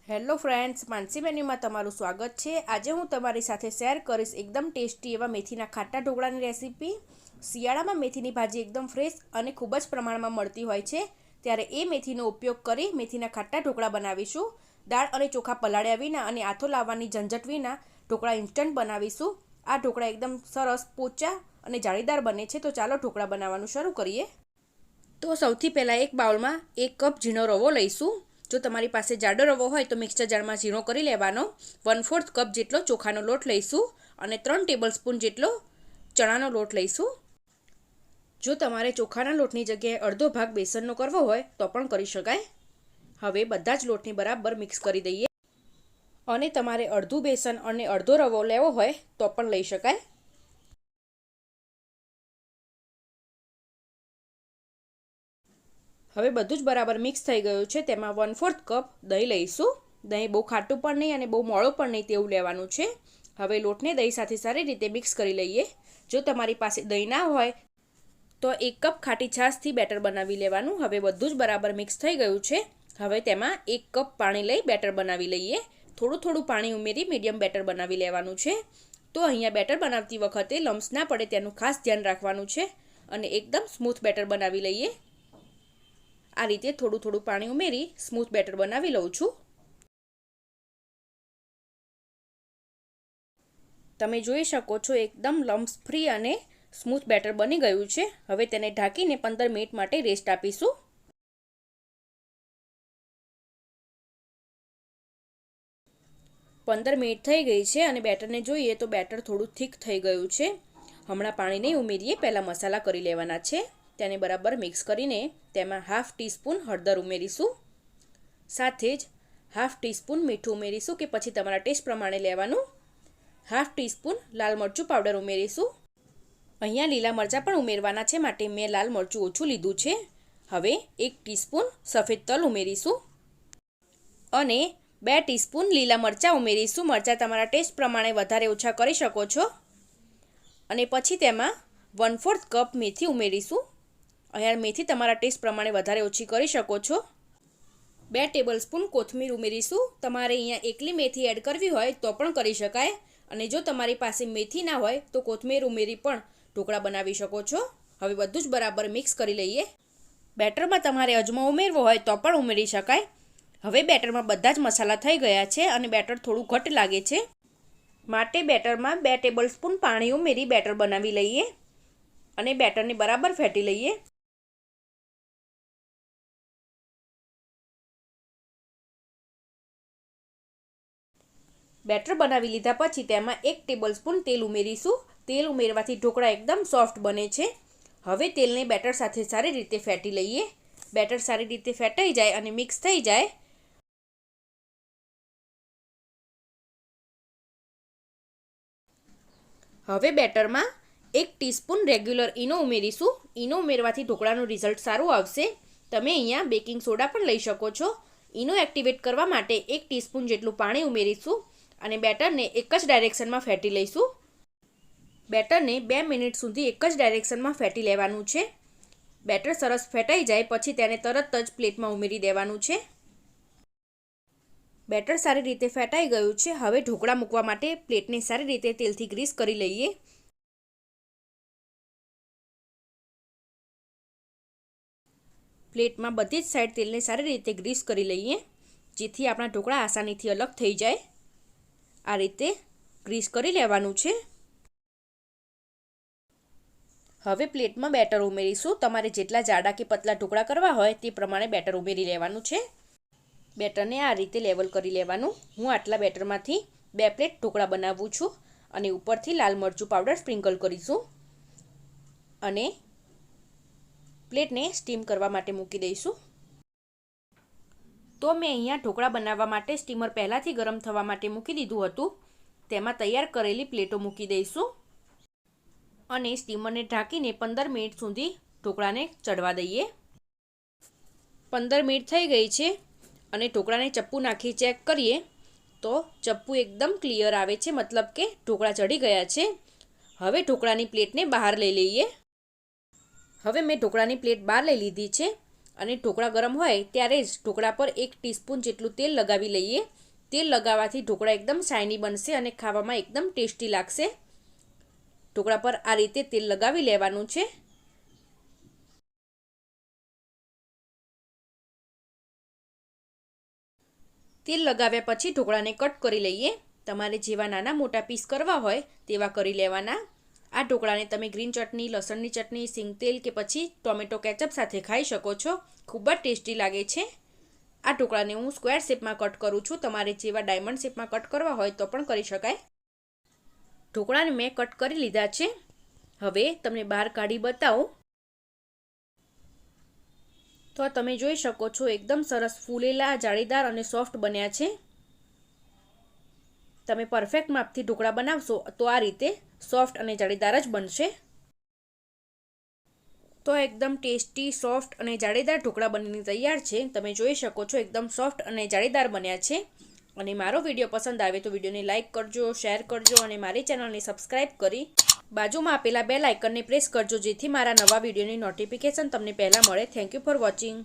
Hello friends, માનસી મેન્યુમાં તમારું સ્વાગત છે। આજે હું તમારી સાથે શેર કરીશ એકદમ ટેસ્ટી એવા મેથીના ખાટા ઢોકળાની રેસીપી। શિયાળામાં મેથીની ભાજી એકદમ ફ્રેશ અને ખૂબ જ પ્રમાણમાં મળતી હોય છે, ત્યારે એ મેથીનો ઉપયોગ કરી મેથીના ખાટા ઢોકળા બનાવીશું। દાળ અને ચોખા પલાળ્યા વિના અને આથો લાવવાની ઝંઝટ વિના ઢોકળા ઇન્સ્ટન્ટ બનાવીશું। આ ઢોકળા એકદમ સરસ પોચા અને જાળીદાર બને છે। તો ચાલો ઢોકળા બનાવવાનું શરૂ કરીએ। તો સૌથી પહેલાં એક બાઉલમાં 1 કપ ઝીણો રવો લઈશું। જો તમારી પાસે જાડો રવો હોય તો મિક્સર જારમાં ઝીણો કરી લેવાનો। 1/4 કપ જેટલો ચોખાનો લોટ લઈશું અને 3 ટેબલસ્પૂન જેટલો ચણાનો લોટ લઈશું। જો તમારે ચોખાના લોટની જગ્યાએ અડધો ભાગ બેસનનો કરવો હોય તો પણ કરી શકાય। હવે બધા જ લોટને બરાબર મિક્સ કરી દઈએ અને તમારે અડધું બેસન અને અડધો રવો લેવો હોય તો પણ લઈ શકાય। હવે બધું જ બરાબર મિક્સ થઈ ગયું છે। તેમાં 1/4 કપ દહીં લઈશું। દહીં બહુ ખાટું પણ નહીં અને બહુ મોળું પણ નહીં તેવું લેવાનું છે। હવે લોટને દહીં સાથે સારી રીતે મિક્સ કરી લઈએ। જો તમારી પાસે દહીં ના હોય તો 1 કપ ખાટી છાશથી બેટર બનાવી લેવાનું। હવે બધું જ બરાબર મિક્સ થઈ ગયું છે। હવે તેમાં 1 કપ પાણી લઈ બેટર બનાવી લઈએ। થોડું થોડું પાણી ઉમેરી મીડિયમ બેટર બનાવી લેવાનું છે। તો અહીંયા બેટર બનાવતી વખતે લમ્સ ના પડે તેનું ખાસ ધ્યાન રાખવાનું છે અને એકદમ સ્મૂથ બેટર બનાવી લઈએ। આ રીતે થોડું થોડું પાણી ઉમેરી સ્મૂથ બેટર બનાવી લઉં છું। તમે જોઈ શકો છો એકદમ લમ્સ ફ્રી અને સ્મૂથ બેટર બની ગયું છે। હવે તેને ઢાંકીને 15 મિનિટ માટે રેસ્ટ આપીશું। પંદર મિનિટ થઈ ગઈ છે અને બેટરને જોઈએ તો બેટર થોડું થીક થઈ ગયું છે। હમણાં પાણી નહીં ઉમેરીએ, પહેલાં મસાલા કરી લેવાના છે। તેને બરાબર મિક્સ કરીને તેમાં 1/2 ટીસ્પૂન હળદર ઉમેરીશું। સાથે જ 1/2 ટીસ્પૂન મીઠું ઉમેરીશું કે પછી તમારા ટેસ્ટ પ્રમાણે લેવાનું। 1/2 ટીસ્પૂન લાલ મરચું પાવડર ઉમેરીશું। અહીંયા લીલા મરચાં પણ ઉમેરવાના છે, માટે મેં લાલ મરચું ઓછું લીધું છે। હવે 1 ટીસ્પૂન સફેદ તલ ઉમેરીશું અને 2 ટીસ્પૂન લીલા મરચાં ઉમેરીશું। મરચાં તમારા ટેસ્ટ પ્રમાણે વધારે ઓછા કરી શકો છો। અને પછી તેમાં 1/4 કપ મેથી ઉમેરીશું। અહીંયા મેથી તમારા ટેસ્ટ પ્રમાણે વધારે ઓછી કરી શકો છો। 2 ટેબલસ્પૂન કોથમીર ઉમેરીશું। તમારે અહીંયા એકલી મેથી એડ કરવી હોય તો પણ કરી શકાય અને જો તમારી પાસે મેથી ના હોય તો કોથમીર ઉમેરી પણ ઢોકળા બનાવી શકો છો। હવે બધું જ બરાબર મિક્સ કરી લઈએ। બેટરમાં તમારે અજમો ઉમેરવો હોય તો પણ ઉમેરી શકાય। હવે બેટરમાં બધા જ મસાલા થઈ ગયા છે અને બેટર થોડું ઘટ્ટ લાગે છે, માટે બેટરમાં 2 ટેબલસ્પૂન પાણી ઉમેરી બેટર બનાવી લઈએ અને બેટરને બરાબર ફેટી લઈએ। બેટર બનાવી લીધા પછી તેમાં 1 ટેબલસ્પૂન તેલ ઉમેરીશું। તેલ ઉમેરવાથી ઢોકળા એકદમ સોફ્ટ બને છે। હવે તેલને બેટર સાથે સારી રીતે ફેટી લઈએ। બેટર સારી રીતે ફેટાઈ જાય અને મિક્સ થઈ જાય હવે બેટરમાં 1 ટીસ્પૂન રેગ્યુલર ઈનો ઉમેરીશું। ઈનો ઉમેરવાથી ઢોકળાનું રિઝલ્ટ સારું આવશે। તમે અહીંયા બેકિંગ સોડા પણ લઈ શકો છો। ઈનો એક્ટિવેટ કરવા માટે 1 ટીસ્પૂન જેટલું પાણી ઉમેરીશું અને બેટરને એક જ ડાયરેક્શનમાં ફેટી લઈશું। બેટરને 2 મિનિટ સુધી એક જ ડાયરેક્શનમાં ફેટી લેવાનું છે। બેટર સરસ ફેટાઈ જાય પછી તેને તરત જ પ્લેટમાં ઉમેરી દેવાનું છે। બેટર સારી રીતે ફેટાઈ ગયું છે। હવે ઢોકળા મૂકવા માટે પ્લેટને સારી રીતે તેલથી ગ્રીસ કરી લઈએ। પ્લેટમાં બધી જ સાઈડ તેલને સારી રીતે ગ્રીસ કરી લઈએ, જેથી આપણા ઢોકળા આસાનીથી અલગ થઈ જાય। આ રીતે ગ્રીસ કરી લેવાનું છે। હવે પ્લેટમાં બેટર ઉમેરીશું। તમારે જેટલા જાડા કે પતલા ઢોકળા કરવા હોય તે પ્રમાણે બેટર ઉમેરી લેવાનું છે। બેટરને આ રીતે લેવલ કરી લેવાનું। હું આટલા બેટરમાંથી 2 પ્લેટ ઢોકળા બનાવું છું અને ઉપરથી લાલ મરચું પાવડર સ્પ્રિંકલ કરીશું અને પ્લેટને સ્ટીમ કરવા માટે મૂકી દઈશું। તો મેં અહીંયા ઢોકળા બનાવવા માટે સ્ટીમર પહેલાંથી ગરમ થવા માટે મૂકી દીધું હતું। તેમાં તૈયાર કરેલી પ્લેટો મૂકી દઈશું અને સ્ટીમરને ઢાંકીને 15 મિનિટ સુધી ઢોકળાને ચડવા દઈએ। 15 મિનિટ થઈ ગઈ છે અને ઢોકળાને ચપ્પુ નાખી ચેક કરીએ તો ચપ્પુ એકદમ ક્લિયર આવે છે, મતલબ કે ઢોકળા ચડી ગયા છે। હવે ઢોકળાની પ્લેટને બહાર લઈ લઈએ। હવે મેં ઢોકળાની પ્લેટ બહાર લઈ લીધી છે અને ઢોકળા ગરમ હોય ત્યારે જ ઢોકળા પર 1 ટીસ્પૂન જેટલું તેલ લગાવી લઈએ. તેલ લગાવવાથી ઢોકળા એકદમ શાઇની બનશે અને ખાવામાં એકદમ ટેસ્ટી લાગશે. ઢોકળા પર આ રીતે તેલ લગાવી લેવાનું છે. તેલ લગાવ્યા પછી ઢોકળાને કટ કરી લઈએ. તમારે જેવા નાના મોટા પીસ કરવા હોય તેવા કરી લેવાના. આ ઢોકળાને તમે ગ્રીન ચટણી, લસણની ચટણી, સિંગતેલ કે પછી ટોમેટો કેચઅપ સાથે ખાઈ શકો છો. ખૂબ જ ટેસ્ટી લાગે છે. આ ઢોકળાને હું સ્ક્વેર શેપમાં કટ કરું છું. તમારે જેવા ડાયમંડ શેપમાં કટ કરવા હોય તો પણ કરી શકાય. ઢોકળાને મેં કટ કરી લીધા છે. હવે તમને બહાર કાઢી બતાવું તો તમે જોઈ શકો છો એકદમ સરસ ફૂલેલા, જાળીદાર અને સોફ્ટ બન્યા છે. તમે પરફેક્ટ માપથી ઢોકળા બનાવશો તો આ રીતે સોફ્ટ અને જાળીદાર જ બનશે. તો એકદમ ટેસ્ટી, સોફ્ટ અને જાળીદાર ઢોકળા બનીને તૈયાર છે. તમે જોઈ શકો છો એકદમ સોફ્ટ અને જાળીદાર બન્યા છે. અને મારો વિડીયો પસંદ આવે તો વિડીયોને લાઇક કરજો, શેર કરજો અને મારી ચેનલને સબસ્ક્રાઈબ કરી બાજુમાં આપેલા બેલ આઇકનને પ્રેસ કરજો જેથી મારા નવા વિડીયોની નોટિફિકેશન તમને પહેલાં મળે. Thank you for watching.